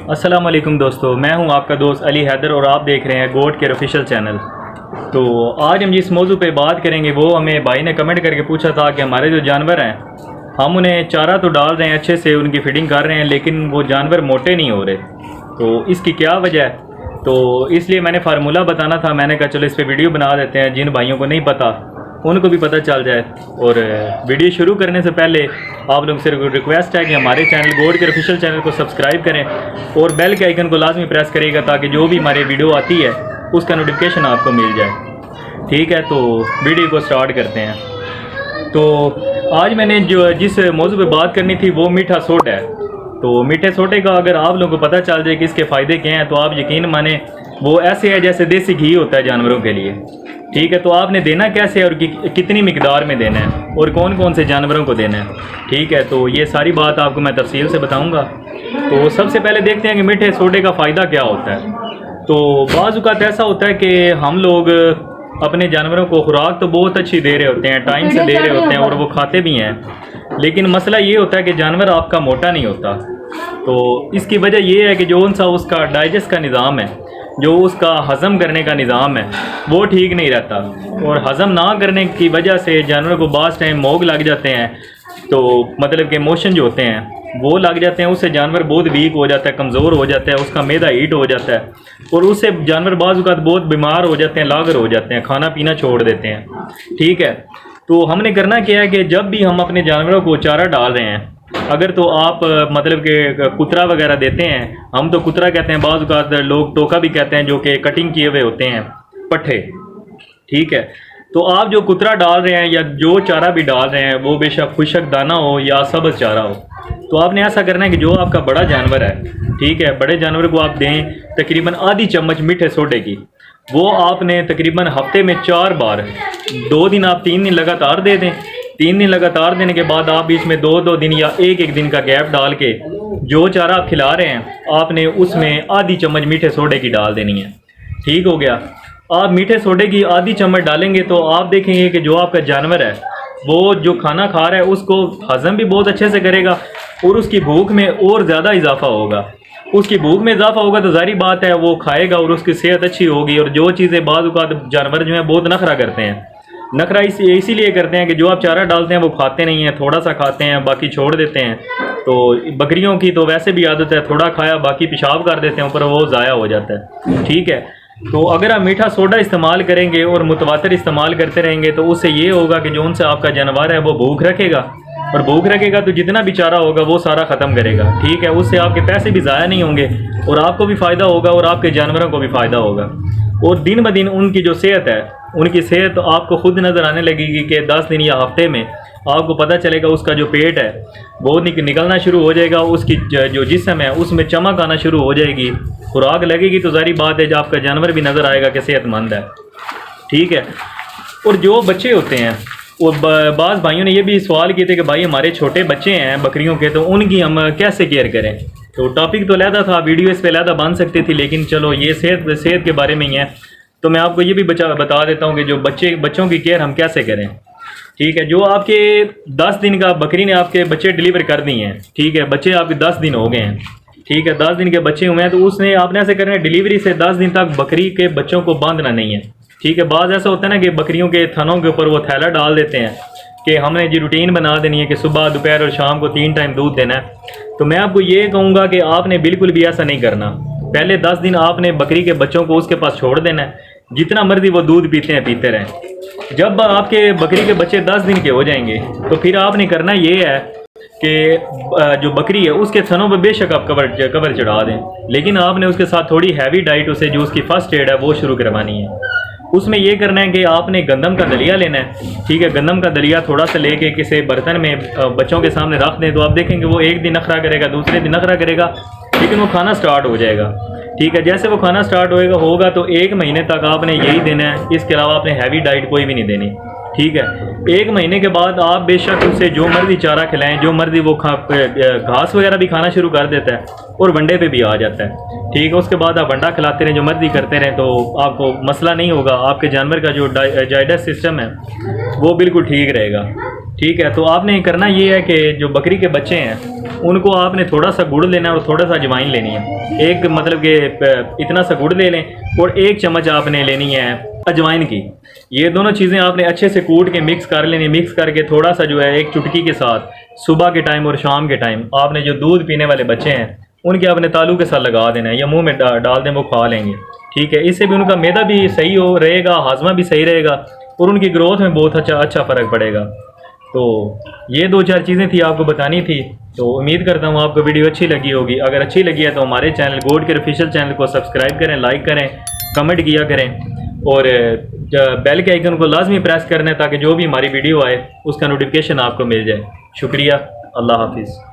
अस्सलाम वालेकुम दोस्तों, मैं हूं आपका दोस्त अली हैदर और आप देख रहे हैं गोट केयर ऑफिशियल चैनल। तो आज हम जिस मौजू पे बात करेंगे वो हमें भाई ने कमेंट करके पूछा था कि हमारे जो जानवर हैं हम उन्हें चारा तो डाल रहे हैं, अच्छे से उनकी फीडिंग कर रहे हैं, लेकिन वो जानवर मोटे नहीं हो रहे। तो इसकी क्या वजह है? तो इसलिए मैंने फार्मूला बताना था। मैंने कहा चलो इस पर वीडियो बना देते हैं, जिन भाइयों को नहीं पता उनको भी पता चल जाए। और वीडियो शुरू करने से पहले आप लोग से रिक्वेस्ट है कि हमारे चैनल गोट केयर ऑफिशियल चैनल को सब्सक्राइब करें और बेल के आइकन को लाजमी प्रेस करिएगा ताकि जो भी हमारी वीडियो आती है उसका नोटिफिकेशन आपको मिल जाए। ठीक है, तो वीडियो को स्टार्ट करते हैं। तो आज मैंने जिस मौजू पे बात करनी थी वो मीठा सोडा है। तो मीठे सोडे का अगर आप लोगों को पता चल जाए कि इसके फ़ायदे क्या हैं तो आप यकीन माने वो ऐसे है जैसे देसी घी होता है जानवरों के लिए। ठीक है, तो आपने देना कैसे है और कितनी मिकदार में देना है और कौन कौन से जानवरों को देना है। ठीक है, तो ये सारी बात आपको मैं तफसील से बताऊंगा। तो सबसे पहले देखते हैं कि मीठे सोडे का फ़ायदा क्या होता है। तो बाज़ औक़ात ऐसा होता है कि हम लोग अपने जानवरों को खुराक तो बहुत अच्छी दे रहे होते हैं, टाइम से दे रहे होते हैं और वो खाते भी हैं, लेकिन मसला ये होता है कि जानवर आपका मोटा नहीं होता। तो इसकी वजह यह है कि जो उनसा उसका डाइजेस्ट का निज़ाम है, जो उसका हज़म करने का निज़ाम है वो ठीक नहीं रहता, और हज़म ना करने की वजह से जानवर को बाज़ टाइम मोग लग जाते हैं। तो मतलब कि मोशन जो होते हैं वो लग जाते हैं, उससे जानवर बहुत वीक हो जाता है, कमज़ोर हो जाता है, उसका मैदा हीट हो जाता है और उससे जानवर बाज़ औक़ात बहुत बीमार हो जाते हैं, लागर हो जाते हैं, खाना पीना छोड़ देते हैं। ठीक है, तो हमने करना क्या है कि जब भी हम अपने जानवरों को चारा डाल रहे हैं, अगर तो आप मतलब कि कुतरा वगैरह देते हैं, हम तो कुतरा कहते हैं, बाज़ औक़ात लोग टोका भी कहते हैं, जो कि कटिंग किए हुए होते हैं पट्ठे। ठीक है, तो आप जो कुतरा डाल रहे हैं या जो चारा भी डाल रहे हैं वो बेशक खुशक दाना हो या सब्ज़ चारा हो, तो आपने ऐसा करना है कि जो आपका बड़ा जानवर है, ठीक है, बड़े जानवर को आप दें तकरीबन आधी चम्मच मीठे सोडे की। वो आपने तकरीबन हफ्ते में 4 बार, 2 दिन आप 3 दिन लगातार दे दें। 3 दिन लगातार देने के बाद आप बीच में 2-2 दिन या 1-1 दिन का गैप डाल के जो चारा आप खिला रहे हैं आपने उसमें आधी चम्मच मीठे सोडे की डाल देनी है। ठीक हो गया। आप मीठे सोडे की आधी चम्मच डालेंगे तो आप देखेंगे कि जो आपका जानवर है वो जो खाना खा रहा है उसको हज़म भी बहुत अच्छे से करेगा और उसकी भूख में और ज़्यादा इजाफा होगा। उसकी भूख में इजाफा होगा तो ज़ाहिर बात है वो खाएगा और उसकी सेहत अच्छी होगी। और जो चीज़ें बाज़ औक़ात जानवर जो हैं बहुत नखरा करते हैं, नखरा इसीलिए करते हैं कि जो आप चारा डालते हैं वो खाते नहीं हैं, थोड़ा सा खाते हैं बाकी छोड़ देते हैं। तो बकरियों की तो वैसे भी आदत है, थोड़ा खाया बाकी पेशाब कर देते हैं, ऊपर वो ज़ाया हो जाता है। ठीक है, तो अगर आप मीठा सोडा इस्तेमाल करेंगे और मुतवातिर इस्तेमाल करते रहेंगे तो उससे ये होगा कि जो उनसे आपका जानवर है वो भूख रखेगा, और भूख रखेगा तो जितना भी चारा होगा वो सारा ख़त्म करेगा। ठीक है, उससे आपके पैसे भी ज़ाया नहीं होंगे और आपको भी फ़ायदा होगा और आपके जानवरों को भी फ़ायदा होगा। और दिन ब दिन उनकी जो सेहत है, उनकी सेहत आपको खुद नज़र आने लगेगी कि 10 दिन या हफ्ते में आपको पता चलेगा उसका जो पेट है वो निकलना शुरू हो जाएगा, उसकी जो जिस्म है उसमें चमक आना शुरू हो जाएगी, खुराक लगेगी तो ज़ाहिर बात है जो आपका जानवर भी नज़र आएगा कि सेहतमंद है। ठीक है, और जो बच्चे होते हैं और बाज़ भाइयों ने ये भी सवाल किए थे कि भाई हमारे छोटे बच्चे हैं बकरियों के, तो उनकी हम कैसे केयर करें। तो टॉपिक तो लहदा था, वीडियो इस पर लहदा बन सकती थी, लेकिन चलो ये सेहत के बारे में ही है तो मैं आपको ये भी बता देता हूँ कि जो बच्चों की केयर हम कैसे करें। ठीक है, जो आपके 10 दिन का बकरी ने आपके बच्चे डिलीवर कर दिए हैं, ठीक है, बच्चे आपके 10 दिन हो गए हैं, ठीक है, 10 दिन के बच्चे हुए हैं, तो उसने आपने ऐसे करना है डिलीवरी से 10 दिन तक बकरी के बच्चों को बांधना नहीं है। ठीक है, बाज़ ऐसा होता है ना कि बकरियों के थनों के ऊपर वो थैला डाल देते हैं कि हमने जी रूटीन बना देनी है कि सुबह दोपहर और शाम को 3 टाइम दूध देना है। तो मैं आपको ये कहूँगा कि आपने बिल्कुल भी ऐसा नहीं करना। पहले 10 दिन आपने बकरी के बच्चों को उसके पास छोड़ देना है, जितना मर्जी वो दूध पीते हैं पीते रहें। जब आपके बकरी के बच्चे 10 दिन के हो जाएंगे तो फिर आपने करना ये है कि जो बकरी है उसके थनों पर बेशक आप कवर चढ़ा दें, लेकिन आपने उसके साथ थोड़ी हैवी डाइट उसे जो उसकी फर्स्ट एड है वो शुरू करवानी है। उसमें ये करना है कि आपने गंदम का दलिया लेना है। ठीक है, गंदम का दलिया थोड़ा सा लेके किसी बर्तन में बच्चों के सामने रख दें तो आप देखेंगे वो एक दिन नखरा करेगा, दूसरे दिन नखरा करेगा, लेकिन वो खाना स्टार्ट हो जाएगा। ठीक है, जैसे वो खाना स्टार्ट होगा तो 1 महीने तक आपने यही देना है, इसके अलावा आपने हैवी डाइट कोई भी नहीं देनी। ठीक है, 1 महीने के बाद आप बेशक उससे जो मर्जी चारा खिलाएं, जो मर्जी वो घास वगैरह भी खाना शुरू कर देता है और वंडे पे भी आ जाता है। ठीक है, उसके बाद आप वंडा खिलाते रहें, जो मर्जी करते रहें, तो आपको मसला नहीं होगा। आपके जानवर का जो डाइजेस्ट सिस्टम है वो बिल्कुल ठीक रहेगा। ठीक है, तो आपने करना ये है कि जो बकरी के बच्चे हैं उनको आपने थोड़ा सा गुड़ लेना है और थोड़ा सा अजवाइन लेनी है। एक मतलब कि इतना सा गुड़ ले लें और 1 चम्मच आपने लेनी है अजवाइन की। ये दोनों चीज़ें आपने अच्छे से कूट के मिक्स कर लेनी। मिक्स करके थोड़ा सा जो है 1 चुटकी के साथ सुबह के टाइम और शाम के टाइम आपने जो दूध पीने वाले बच्चे हैं उनके आपने तालू के साथ लगा देना है या मुँह में डाल दें, वो खा लेंगे। ठीक है, इससे भी उनका मैदा भी सही हो रहेगा, हाजमा भी सही रहेगा और उनकी ग्रोथ में बहुत अच्छा फ़र्क पड़ेगा। तो ये 2-4 चीज़ें थी आपको बतानी थी। तो उम्मीद करता हूँ आपको वीडियो अच्छी लगी होगी। अगर अच्छी लगी है तो हमारे चैनल गोट केयर ऑफिशियल चैनल को सब्सक्राइब करें, लाइक करें, कमेंट किया करें और बेल के आइकन को लाजमी प्रेस करना है ताकि जो भी हमारी वीडियो आए उसका नोटिफिकेशन आपको मिल जाए। शुक्रिया, अल्लाह हाफिज़।